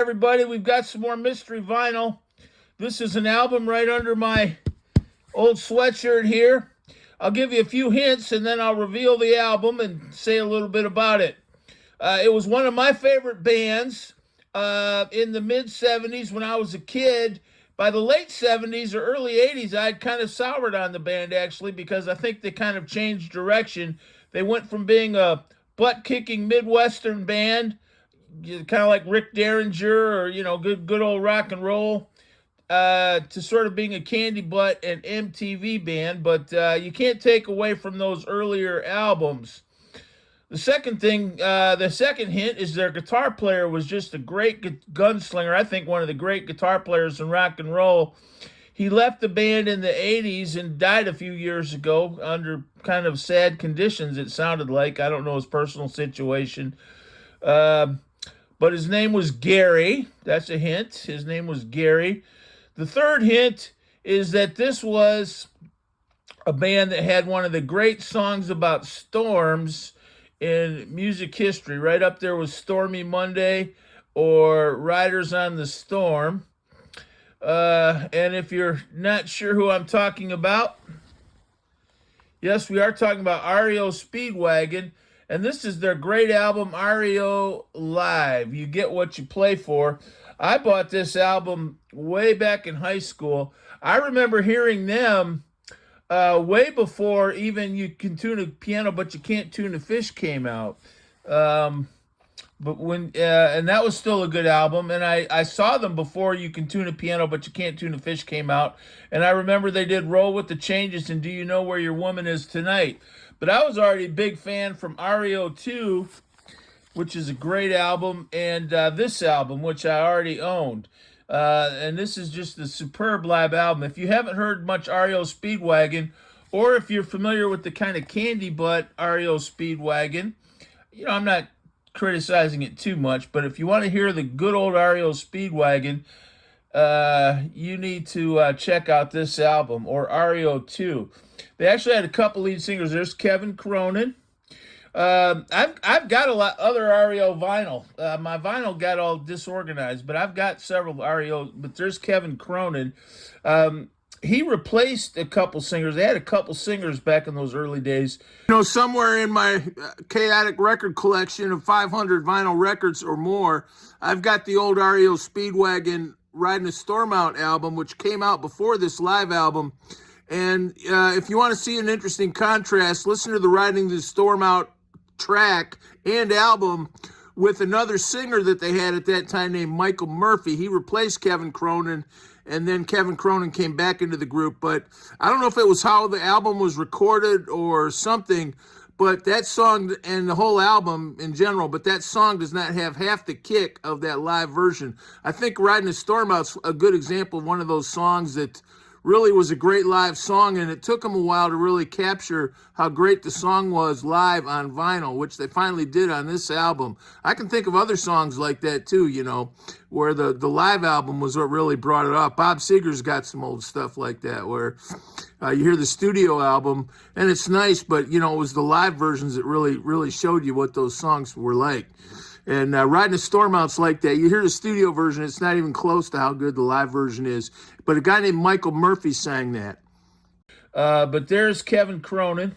Everybody, we've got some more mystery vinyl. This is an album right under my old sweatshirt here. I'll give you a few hints and then I'll reveal the album and say a little bit about it. It was one of my favorite bands in the mid 70s when I was a kid. By the late 70s or early 80s, I'd kind of soured on the band actually because I think they kind of changed direction. They went from being a butt kicking Midwestern band, kind of like Rick Derringer or, good old rock and roll, to sort of being a candy butt and MTV band. But you can't take away from those earlier albums. The second hint is their guitar player was just a great gunslinger. I think one of the great guitar players in rock and roll. He left the band in the 80s and died a few years ago under kind of sad conditions, it sounded like. I don't know his personal situation. But his name was Gary. That's a hint. His name was Gary. The third hint is that this was a band that had one of the great songs about storms in music history. Right up there with Stormy Monday or Riders on the Storm. And if you're not sure who I'm talking about, yes, we are talking about REO Speedwagon. And this is their great album, REO Live. You get what you play for. I bought this album way back in high school. I remember hearing them way before even You Can Tune a Piano But You Can't Tune a Fish came out. And that was still a good album. And I saw them before You Can Tune a Piano But You Can't Tune a Fish came out. And I remember they did Roll with the Changes and Do You Know Where Your Woman Is Tonight. But I was already a big fan from REO 2, which is a great album, and this album, which I already owned. And this is just a superb live album. If you haven't heard much REO Speedwagon, or if you're familiar with the kind of candy butt REO Speedwagon, I'm not criticizing it too much, but if you want to hear the good old REO Speedwagon, you need to check out this album, or REO 2. They actually had a couple lead singers. There's Kevin Cronin. I've got a lot other REO vinyl. My vinyl got all disorganized, but I've got several REO. But there's Kevin Cronin. He replaced a couple singers. They had a couple singers back in those early days. Somewhere in my chaotic record collection of 500 vinyl records or more, I've got the old REO Speedwagon Riding a Storm Out album, which came out before this live album. And if you want to see an interesting contrast, listen to the Riding the Storm Out track and album with another singer that they had at that time named Michael Murphy. He replaced Kevin Cronin, and then Kevin Cronin came back into the group. But I don't know if it was how the album was recorded or something, but that song and the whole album in general, but that song does not have half the kick of that live version. I think Riding the Storm Out's a good example of one of those songs that really was a great live song, and it took them a while to really capture how great the song was live on vinyl, which they finally did on this album. I can think of other songs like that too, where the live album was what really brought it up. Bob Seger's got some old stuff like that where you hear the studio album and it's nice, but it was the live versions that really showed you what those songs were like. And Riding a Storm Out's like that. You hear the studio version, it's not even close to how good the live version is. But a guy named Michael Murphy sang that. But there's Kevin Cronin.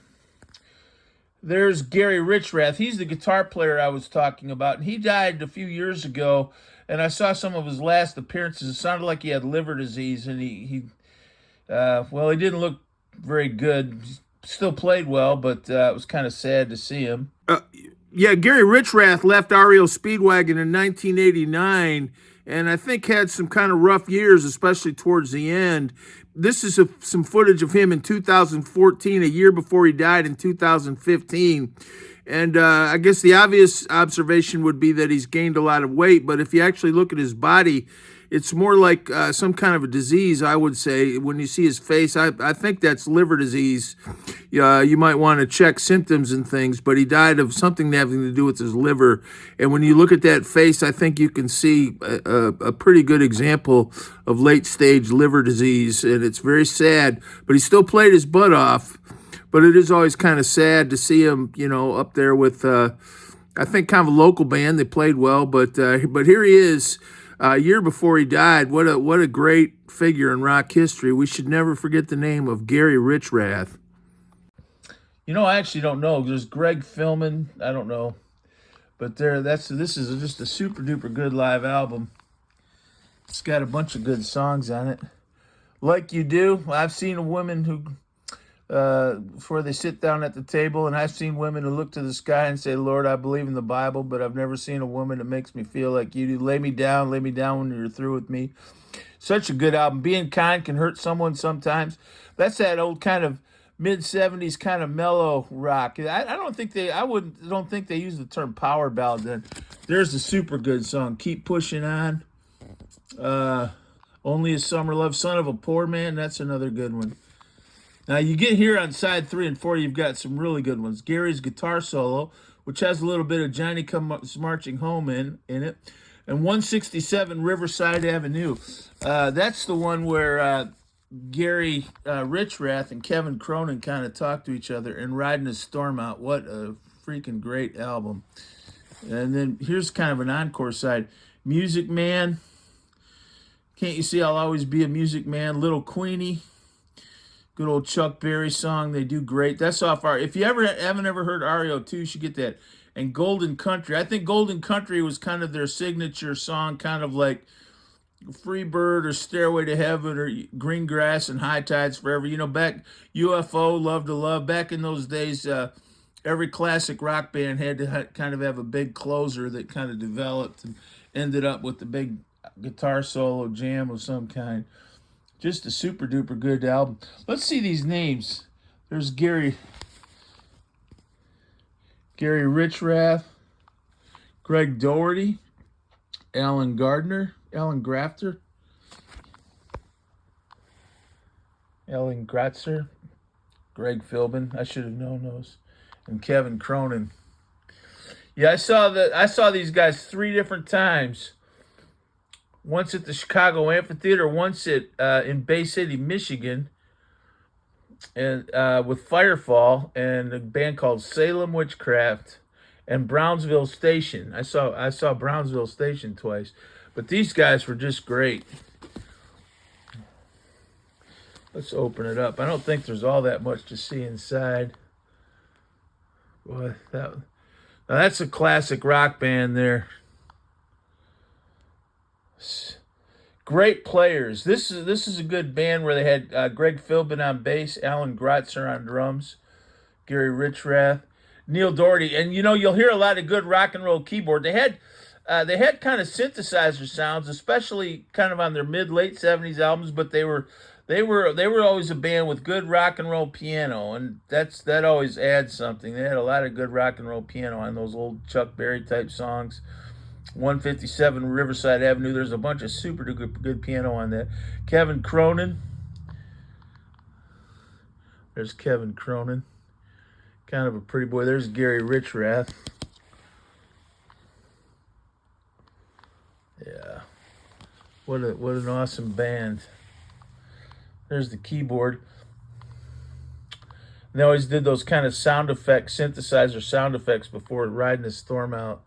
There's Gary Richrath. He's the guitar player I was talking about. And he died a few years ago. And I saw some of his last appearances. It sounded like he had liver disease. And he didn't look very good. Still played well, but it was kind of sad to see him. Yeah, Gary Richrath left REO Speedwagon in 1989, and I think had some kind of rough years, especially towards the end. This is some footage of him in 2014, a year before he died in 2015. And I guess the obvious observation would be that he's gained a lot of weight, but if you actually look at his body, it's more like some kind of a disease, I would say. When you see his face, I think that's liver disease. You might want to check symptoms and things, but he died of something having to do with his liver. And when you look at that face, I think you can see a pretty good example of late-stage liver disease, and it's very sad. But he still played his butt off. But it is always kind of sad to see him, up there with, I think, kind of a local band. They played well, but here he is. A year before he died, what a great figure in rock history. We should never forget the name of Gary Richrath. I actually don't know. There's Greg Philman. I don't know, but this is just a super duper good live album. It's got a bunch of good songs on it. Like You Do. I've seen a woman who before they sit down at the table, and I've seen women who look to the sky and say, Lord, I believe in the Bible, but I've never seen a woman that makes me feel like you do. Lay me down when you're through with me. Such a good album. Being kind can hurt someone sometimes. That's that old kind of mid-70s kind of mellow rock. I don't think they use the term power ballad then. There's a super good song, Keep Pushing On. Only a Summer Love, Son of a Poor Man, that's another good one. Now you get here on side 3 and 4, you've got some really good ones. Gary's guitar solo, which has a little bit of Johnny Comes Marching Home in it. And 167 Riverside Avenue. That's the one where Gary Richrath and Kevin Cronin kind of talk to each other and Riding a Storm Out. What a freaking great album. And then here's kind of an encore side. Music Man. Can't You See I'll Always Be a Music Man. Little Queenie. Good old Chuck Berry song. They do great. That's off our... If you haven't ever heard REO 2, you should get that. And Golden Country. I think Golden Country was kind of their signature song, kind of like Free Bird or Stairway to Heaven or Green Grass and High Tides Forever. Back UFO, Love to Love. Back in those days, every classic rock band had to kind of have a big closer that kind of developed and ended up with the big guitar solo jam of some kind. Just a super duper good album. Let's see these names. There's Gary Richrath, Greg Doherty, Alan Grafter, Alan Gratzer, Greg Philbin. I should have known those, and Kevin Cronin. Yeah, I saw these guys 3 different times. Once at the Chicago Amphitheater, once in Bay City, Michigan, and with Firefall and a band called Salem Witchcraft and Brownsville Station. I saw Brownsville Station twice, but these guys were just great. Let's open it up. I don't think there's all that much to see inside. Boy, now that's a classic rock band there. Great players. This is a good band where they had Greg Philbin on bass, Alan Gratzer on drums, Gary Richrath, Neil Doherty, and you'll hear a lot of good rock and roll keyboard. They had kind of synthesizer sounds, especially kind of on their mid-late 70s albums, but they were always a band with good rock and roll piano, and that always adds something. They had a lot of good rock and roll piano on those old Chuck Berry type songs. 157 Riverside Avenue. There's a bunch of super good piano on that. Kevin Cronin. There's Kevin Cronin. Kind of a pretty boy. There's Gary Richrath. Yeah. What an awesome band. There's the keyboard. And they always did those kind of sound effects, synthesizer sound effects before Riding the Storm Out.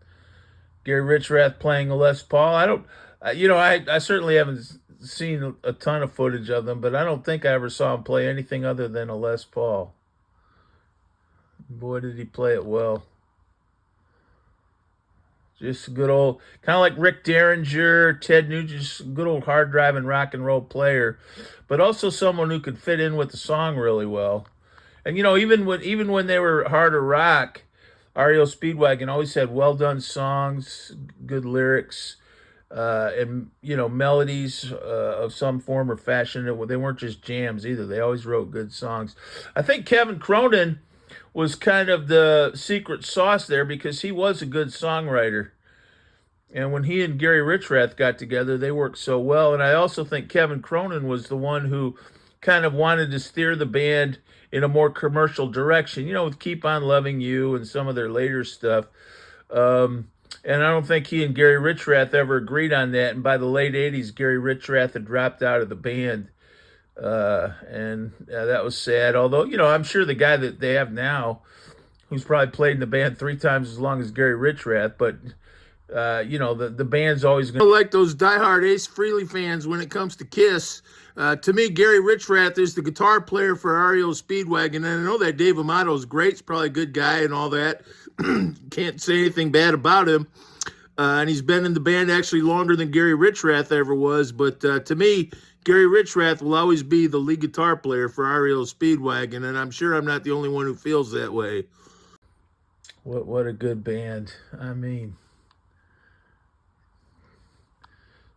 Gary Richrath playing a Les Paul. I certainly haven't seen a ton of footage of them, but I don't think I ever saw him play anything other than a Les Paul. Boy, did he play it well. Just a good old, kind of like Rick Derringer, Ted Nugent, just a good old hard driving rock and roll player, but also someone who could fit in with the song really well. And even when they were harder rock, REO Speedwagon always had well done songs, good lyrics, and melodies of some form or fashion. They weren't just jams either. They always wrote good songs. I think Kevin Cronin was kind of the secret sauce there because he was a good songwriter. And when he and Gary Richrath got together, they worked so well. And I also think Kevin Cronin was the one who kind of wanted to steer the band in a more commercial direction, with Keep On Loving You and some of their later stuff. And I don't think he and Gary Richrath ever agreed on that. And by the late 80s, Gary Richrath had dropped out of the band. And that was sad. Although, I'm sure the guy that they have now, who's probably played in the band 3 times as long as Gary Richrath, but the band's always going to like those diehard Ace Frehley fans when it comes to Kiss. To me, Gary Richrath is the guitar player for REO Speedwagon, and I know that Dave Amato is great. He's probably a good guy and all that. Can't say anything bad about him. And he's been in the band actually longer than Gary Richrath ever was. But to me, Gary Richrath will always be the lead guitar player for REO Speedwagon, and I'm sure I'm not the only one who feels that way. What a good band. I mean,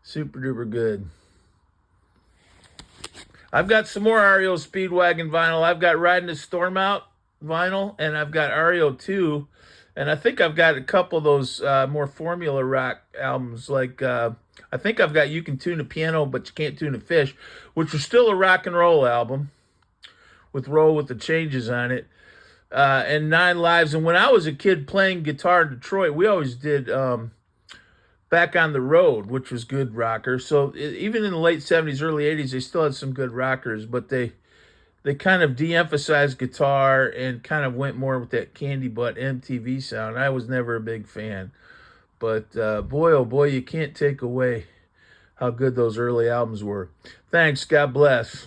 super duper good. I've got some more REO Speedwagon vinyl. I've got Riding the Storm Out vinyl, and I've got REO 2. And I think I've got a couple of those more formula rock albums. Like, I think I've got You Can Tune a Piano, But You Can't Tune a Fish, which was still a rock and roll album with Roll with the Changes on it. And 9 Lives. And when I was a kid playing guitar in Detroit, we always did Back on the Road, which was good rocker. So even in the late 70s, early 80s, they still had some good rockers, but they kind of de-emphasized guitar and kind of went more with that candy butt MTV sound. I was never a big fan. But boy, oh boy, you can't take away how good those early albums were. Thanks. God bless.